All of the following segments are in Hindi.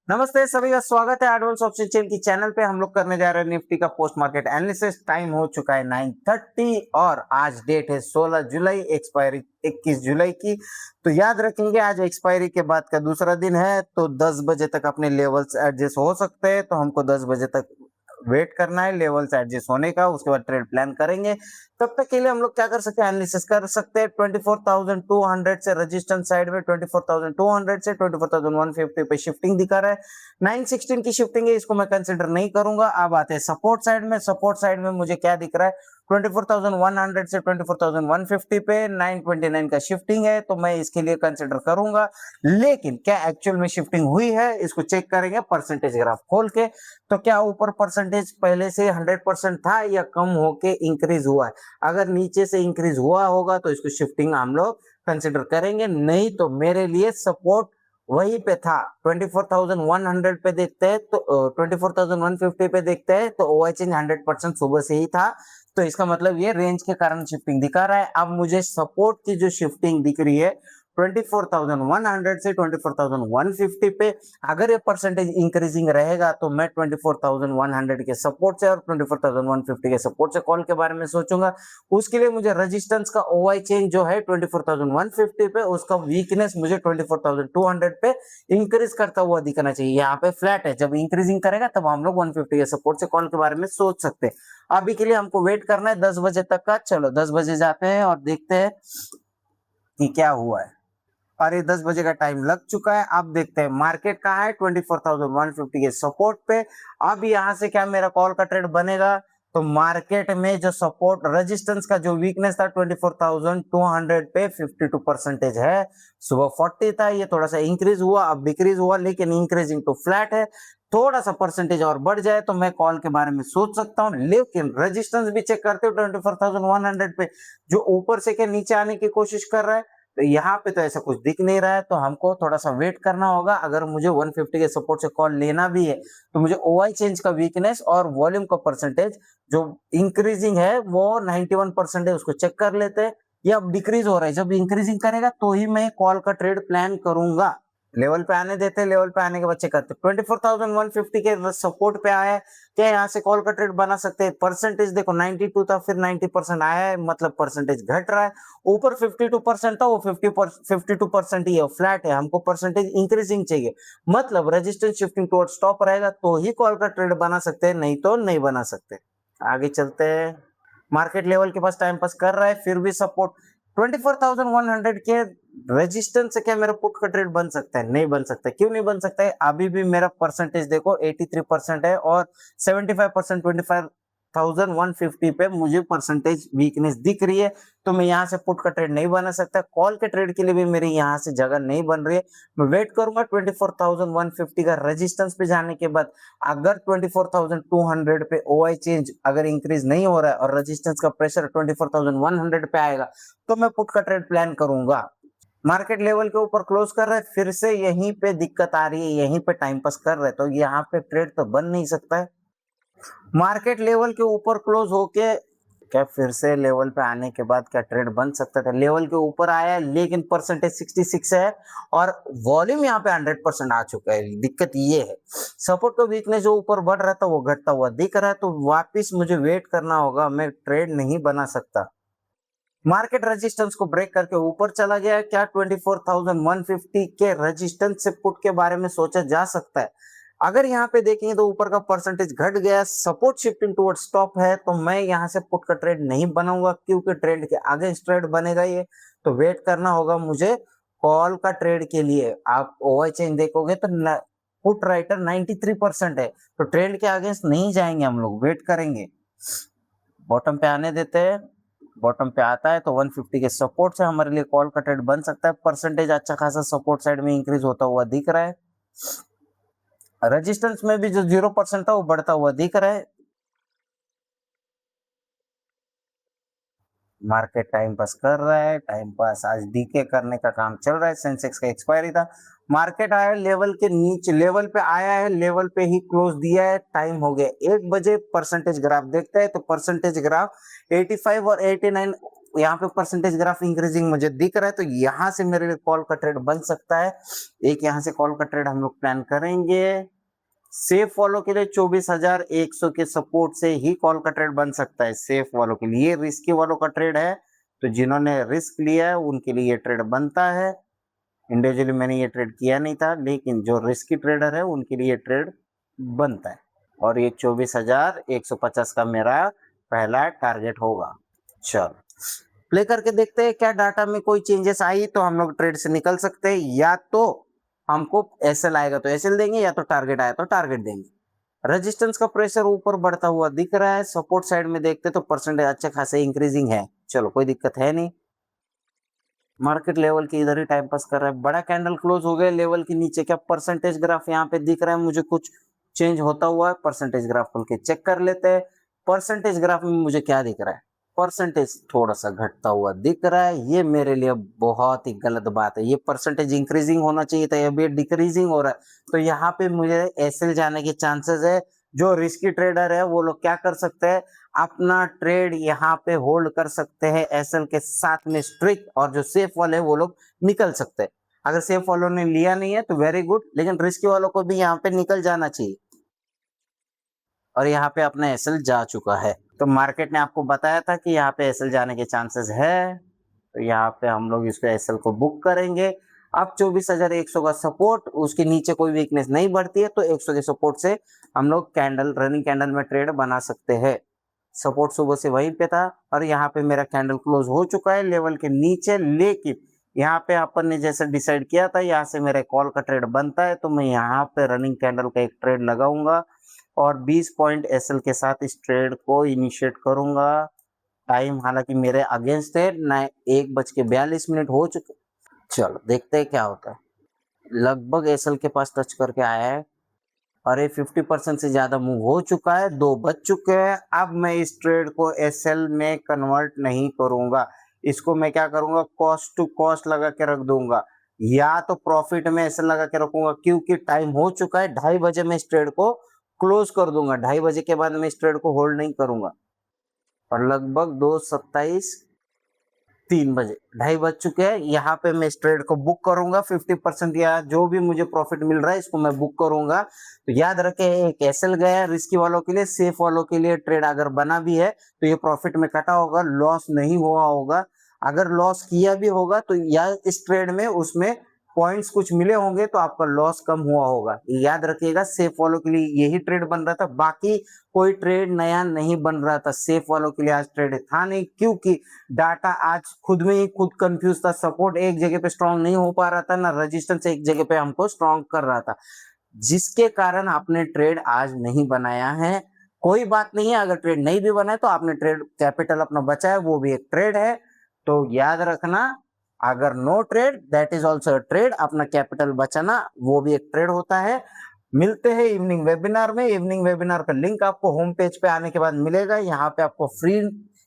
नमस्ते सभी का स्वागत है एडवांस ऑप्शन चेन की चैनल पे। हम लोग करने जा रहे हैं निफ्टी का पोस्ट मार्केट एनालिसिस। टाइम हो चुका है 9:30 और आज डेट है 16 जुलाई, एक्सपायरी 21 जुलाई की। तो याद रखेंगे आज एक्सपायरी के बाद का दूसरा दिन है, तो 10 बजे तक अपने लेवल्स एडजस्ट हो सकते हैं। तो हमको 10 बजे तक वेट करना है लेवल्स एडजस्ट होने का, उसके बाद ट्रेड प्लान करेंगे। तब तक के लिए हम लोग क्या कर सकते हैं, एनालिसिस कर सकते हैं। 24,200 से रेजिस्टेंस साइड में 24,200 से 24,150 पे शिफ्टिंग दिखा रहा है। 916 की शिफ्टिंग है, इसको मैं कंसिडर नहीं करूंगा। अब आते हैं सपोर्ट साइड में। सपोर्ट साइड में मुझे क्या दिख रहा है, 24,100 से 24,150 पे 929 का शिफ्टिंग है, तो मैं इसके लिए कंसिडर करूंगा। लेकिन क्या एक्चुअल में शिफ्टिंग हुई है, इसको चेक करेंगे परसेंटेज ग्राफ खोल के। तो क्या ऊपर परसेंटेज पहले से 100% था या कम होके इंक्रीज हुआ है? अगर नीचे से इंक्रीज हुआ होगा तो इसको शिफ्टिंग हम लोग कंसिडर करेंगे, नहीं तो मेरे लिए सपोर्ट वहीं पे था। 24,100 पे देखते हैं तो 24,150 पे देखते हैं तो ओआई चेंज 100% सुबह से ही था। तो इसका मतलब ये रेंज के कारण शिफ्टिंग दिखा रहा है। अब मुझे सपोर्ट की जो शिफ्टिंग दिख रही है 24,100 से 24,150 पे, अगर ये परसेंटेज इंक्रीजिंग रहेगा तो मैं 24,100 के सपोर्ट से और 24,150 के सपोर्ट से कॉल के बारे में सोचूंगा। उसके लिए मुझे रेजिस्टेंस का ओआई चेंज जो है 24,150 पे, उसका वीकनेस मुझे 24,200 पे इंक्रीज करता हुआ दिखना चाहिए। यहाँ पे फ्लैट है, जब इंक्रीजिंग करेगा तब हम लोग 150 के सपोर्ट से कॉल के बारे में सोच सकते हैं। अभी के लिए हमको वेट करना है 10 बजे तक का। चलो 10 बजे जाते हैं और देखते हैं कि क्या हुआ है। और ये 10 बजे का टाइम लग चुका है। अब देखते हैं मार्केट कहाँ है, 24,150 के सपोर्ट पे। अब यहाँ से क्या मेरा कॉल का ट्रेड बनेगा? तो मार्केट में जो सपोर्ट रेजिस्टेंस का जो वीकनेस था 24,200 पे 52% है। सुबह 40 था, ये थोड़ा सा इंक्रीज हुआ, अब डिक्रीज हुआ, लेकिन इंक्रीजिंग तो फ्लैट है। थोड़ा सा परसेंटेज और बढ़ जाए तो मैं कॉल के बारे में सोच सकता हूँ, लेकिन रेजिस्टेंस भी चेक करते हो 24,100 पे, जो ऊपर से के नीचे आने की कोशिश कर रहा है। तो यहाँ पे तो ऐसा कुछ दिख नहीं रहा है, तो हमको थोड़ा सा वेट करना होगा। अगर मुझे 150 के सपोर्ट से कॉल लेना भी है तो मुझे ओआई चेंज का वीकनेस और वॉल्यूम का परसेंटेज जो इंक्रीजिंग है वो 91% है, उसको चेक कर लेते हैं। ये अब डिक्रीज हो रहा है, जब इंक्रीजिंग करेगा तो ही मैं कॉल का ट्रेड प्लान करूंगा। लेवल पे आने देते हैं, लेवल पे आने के बाद चेक करते हैं। 24,150 के सपोर्ट पे आया है, क्या यहाँ से कॉल का ट्रेड बना सकते हैं? परसेंटेज देखो 92 था, फिर 90% आया है, मतलब परसेंटेज घट रहा है। ऊपर 52% था, वो 52% ही है, फ्लैट है। हमको परसेंटेज इंक्रीजिंग चाहिए, मतलब रेजिस्टेंस शिफ्टिंग टुवर्ड स्टॉप रहेगा तो ही कॉल का ट्रेड बना सकते हैं, नहीं तो नहीं बना सकते। आगे चलते हैं। मार्केट लेवल के पास टाइम पास कर रहा है, फिर भी सपोर्ट 24,100 के रेजिस्टेंस से क्या मेरा पुट का ट्रेड बन सकता है? नहीं बन सकता। क्यों नहीं बन सकता है? अभी भी मेरा परसेंटेज देखो 83% है और 75% 25,150 पे मुझे परसेंटेज वीकनेस दिख रही है। तो मैं यहाँ से पुट का ट्रेड नहीं बना सकता। कॉल के ट्रेड के लिए भी मेरी यहाँ से जगह नहीं बन रही है। मैं वेट करूंगा 24,150 का रेजिस्टेंस पे जाने के बाद। अगर 24,200 पे ओआई चेंज अगर इंक्रीज नहीं हो रहा है और रेजिस्टेंस का प्रेशर 24,100 पे आएगा तो मैं पुट का ट्रेड प्लान करूंगा। मार्केट लेवल के ऊपर क्लोज कर रहे हैं, फिर से यहीं पे दिक्कत आ रही है, यहीं पे टाइम पास कर रहे हैं, तो यहाँ पे ट्रेड तो बन नहीं सकता है। मार्केट लेवल के ऊपर क्लोज होके क्या फिर से लेवल पे आने के बाद क्या ट्रेड बन सकता था? लेवल के ऊपर आया है लेकिन परसेंटेज 66 है और वॉल्यूम यहाँ पे 100% आ चुका है। दिक्कत ये है, सपोर्ट का वीकनेस जो ऊपर बढ़ रहा था वो घटता हुआ दिख रहा है, तो वापिस मुझे वेट करना होगा, मैं ट्रेड नहीं बना सकता। मार्केट रेजिस्टेंस को ब्रेक करके ऊपर चला गया है, क्या 24,150 के रेजिस्टेंस से पुट के बारे में सोचा जा सकता है? अगर यहाँ पे देखेंगे तो ऊपर का परसेंटेज घट गया, सपोर्ट शिफ्टिंग टुवर्ड स्टॉप है, तो मैं यहाँ से पुट का ट्रेड नहीं बनाऊंगा क्योंकि ट्रेंड के आगे ट्रेड बनेगा ये। तो वेट करना होगा मुझे कॉल का ट्रेड के लिए। आप ओआई चेन देखोगे तो पुट राइटर 93% है, तो ट्रेंड के अगेंस्ट नहीं जाएंगे, हम लोग वेट करेंगे। बॉटम पे आने देते हैं। बॉटम पे आता है तो 150 के सपोर्ट से हमारे लिए कॉल का ट्रेड बन सकता है। परसेंटेज अच्छा खासा सपोर्ट साइड में इंक्रीज होता हुआ दिख रहा है। रेजिस्टेंस में भी जो 0% था वो बढ़ता हुआ दिख रहा है। मार्केट टाइम पास कर रहा है, टाइम पास आज डीके करने का काम चल रहा है। सेंसेक्स का एक्सपायरी था, मार्केट आया लेवल के नीचे, लेवल पे आया है, लेवल पे ही क्लोज दिया है। टाइम हो गया 1 बजे। परसेंटेज ग्राफ देखते हैं तो परसेंटेज ग्राफ 85 और 89 यहाँ पे परसेंटेज ग्राफ इंक्रीजिंग मुझे दिख रहा है, तो यहाँ से मेरे लिए कॉल का ट्रेड बन सकता है। एक यहाँ से कॉल का ट्रेड हम लोग प्लान करेंगे। सेफ वालों के लिए 24,100 के सपोर्ट से ही कॉल का ट्रेड बन सकता है। सेफ वालों के लिए, रिस्की वालों का ट्रेड है, तो जिन्होंने रिस्क लिया है उनके लिए ये ट्रेड बनता है। इंडिविजुअली मैंने ये ट्रेड किया नहीं था, लेकिन जो रिस्की ट्रेडर है उनके लिए ट्रेड बनता है। और ये 24,150 का मेरा पहला टारगेट होगा। चलो प्ले करके देखते हैं, क्या डाटा में कोई चेंजेस आई तो हम लोग ट्रेड से निकल सकते हैं, या तो हमको एसएल आएगा तो एसएल देंगे, या तो टारगेट आया तो टारगेट देंगे। रेजिस्टेंस का प्रेशर ऊपर बढ़ता हुआ दिख रहा है। सपोर्ट साइड में देखते तो परसेंटेज अच्छे खासे इंक्रीजिंग है। चलो कोई दिक्कत है नहीं। मार्केट लेवल के इधर ही टाइम पास कर रहा है। बड़ा कैंडल क्लोज हो गया लेवल के नीचे। क्या परसेंटेज ग्राफ यहाँ पे दिख रहा है मुझे कुछ चेंज होता हुआ है? परसेंटेज ग्राफ खोल के चेक कर लेते हैं। परसेंटेज ग्राफ में मुझे क्या दिख रहा है? परसेंटेज थोड़ा सा घटता हुआ दिख रहा है। ये मेरे लिए बहुत ही गलत बात है। ये परसेंटेज इंक्रीजिंग होना चाहिए था, अभी डिक्रीजिंग हो रहा है। तो यहाँ पे मुझे एसएल जाने के चांसेस है। जो रिस्की ट्रेडर है वो लोग क्या कर सकते हैं, अपना ट्रेड यहाँ पे होल्ड कर सकते हैं एसएल के साथ में स्ट्रिक्ट, और जो सेफ वाले हैं वो लोग निकल सकते हैं। अगर सेफ वालों ने लिया नहीं है तो वेरी गुड, लेकिन रिस्की वालों को भी यहाँ पे निकल जाना चाहिए। और यहाँ पे अपना एसएल जा चुका है, तो मार्केट ने आपको बताया था कि यहाँ पे एसएल जाने के चांसेस है, तो यहाँ पे हम लोग इसको एसएल को बुक करेंगे। अब 24,100 का सपोर्ट, उसके नीचे कोई वीकनेस नहीं बढ़ती है तो 100 के सपोर्ट से हम लोग कैंडल, रनिंग कैंडल में ट्रेड बना सकते हैं। सपोर्ट सुबह से वहीं पे था और यहाँ पे मेरा कैंडल क्लोज हो चुका है लेवल के नीचे, लेकिन यहाँ पे अपन ने जैसे डिसाइड किया था यहाँ से मेरे कॉल का ट्रेड बनता है, तो मैं यहाँ पे रनिंग कैंडल का एक ट्रेड लगाऊंगा और 20 पॉइंट एसएल के साथ इस ट्रेड को इनिशिएट करूंगा। टाइम हालांकि मेरे अगेंस्ट है ना, 1:42 हो चुके। चलो देखते हैं क्या होता है। लगभग एसएल के पास टच करके आया है और ये 50% से ज्यादा मूव हो चुका है। 2 बज चुके हैं। अब मैं इस ट्रेड को एसएल में कन्वर्ट नहीं करूंगा, इसको मैं क्या करूंगा, कॉस्ट टू कॉस्ट लगा के रख दूंगा, या तो प्रॉफिट में एसएल लगा के रखूंगा, क्योंकि टाइम हो चुका है। 2:30 बजे मैं इस ट्रेड को क्लोज कर दूंगा। 2:30 बजे के बाद मैं इस ट्रेड को होल्ड नहीं करूंगा। और लगभग 2:27, 3 बजे, 2:30 बज चुके हैं। यहाँ पे मैं इस ट्रेड को बुक करूंगा। 50% या जो भी मुझे प्रॉफिट मिल रहा है इसको मैं बुक करूंगा। तो याद रखें, एक एसएल गया रिस्की वालों के लिए, सेफ वालों के लिए ट्रेड अगर बना भी है तो ये प्रॉफिट में कटा होगा, लॉस नहीं हुआ होगा। अगर लॉस किया भी होगा तो या इस ट्रेड में उसमें पॉइंट्स कुछ मिले होंगे तो आपका लॉस कम हुआ होगा। याद रखिएगा, सेफ वालों के लिए यही ट्रेड बन रहा था, बाकी कोई ट्रेड नया नहीं बन रहा था। सेफ वालों के लिए आज ट्रेड था नहीं, क्योंकि डाटा आज खुद में ही खुद कंफ्यूज था। सपोर्ट एक जगह पे स्ट्रांग नहीं हो पा रहा था, ना रेजिस्टेंस एक जगह पे हमको स्ट्रांग कर रहा था, जिसके कारण आपने ट्रेड आज नहीं बनाया है। कोई बात नहीं है, अगर ट्रेड नहीं भी बनाए तो आपने ट्रेड कैपिटल अपना बचाया, वो भी एक ट्रेड है। तो याद रखना, अगर no trade that is also trade, अपना कैपिटल बचाना वो भी एक ट्रेड होता है। मिलते हैं इवनिंग वेबिनार में। इवनिंग वेबिनार का लिंक आपको होम पेज पे आने के बाद मिलेगा। यहाँ पे आपको फ्री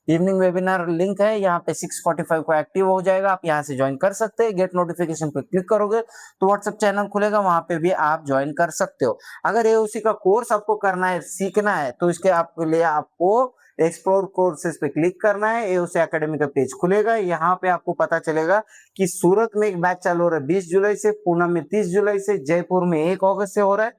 इवनिंग वेबिनार लिंक है, यहाँ पे 6:45 को एक्टिव हो जाएगा। आप यहाँ से ज्वाइन कर सकते हैं। गेट नोटिफिकेशन पे क्लिक करोगे तो व्हाट्सएप चैनल खुलेगा, वहां पे भी आप ज्वाइन कर सकते हो। अगर एओसी का कोर्स आपको करना है, सीखना है, तो इसके आपके लिए आपको एक्सप्लोर कोर्सेज पे क्लिक करना है। एओसी एकेडमी का पेज खुलेगा, यहाँ पे आपको पता चलेगा कि सूरत में एक बैच चालू हो रहा है 20 जुलाई से, पूना में 30 जुलाई से, जयपुर में 1 अगस्त से हो रहा है,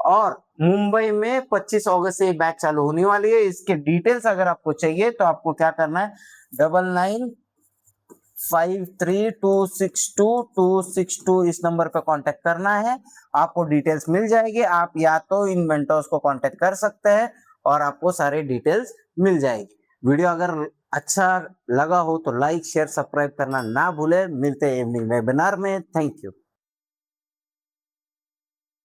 और मुंबई में 25 अगस्त से बैच चालू होने वाली है। इसके डिटेल्स अगर आपको चाहिए तो आपको क्या करना है, 9953262262 इस नंबर पे कांटेक्ट करना है। आपको डिटेल्स मिल जाएगी। आप या तो इन मेंटर्स को कांटेक्ट कर सकते हैं और आपको सारे डिटेल्स मिल जाएगी। वीडियो अगर अच्छा लगा हो तो लाइक, शेयर, सब्सक्राइब करना ना भूले। मिलते हैं इवनिंग वेबिनार में। Thank you.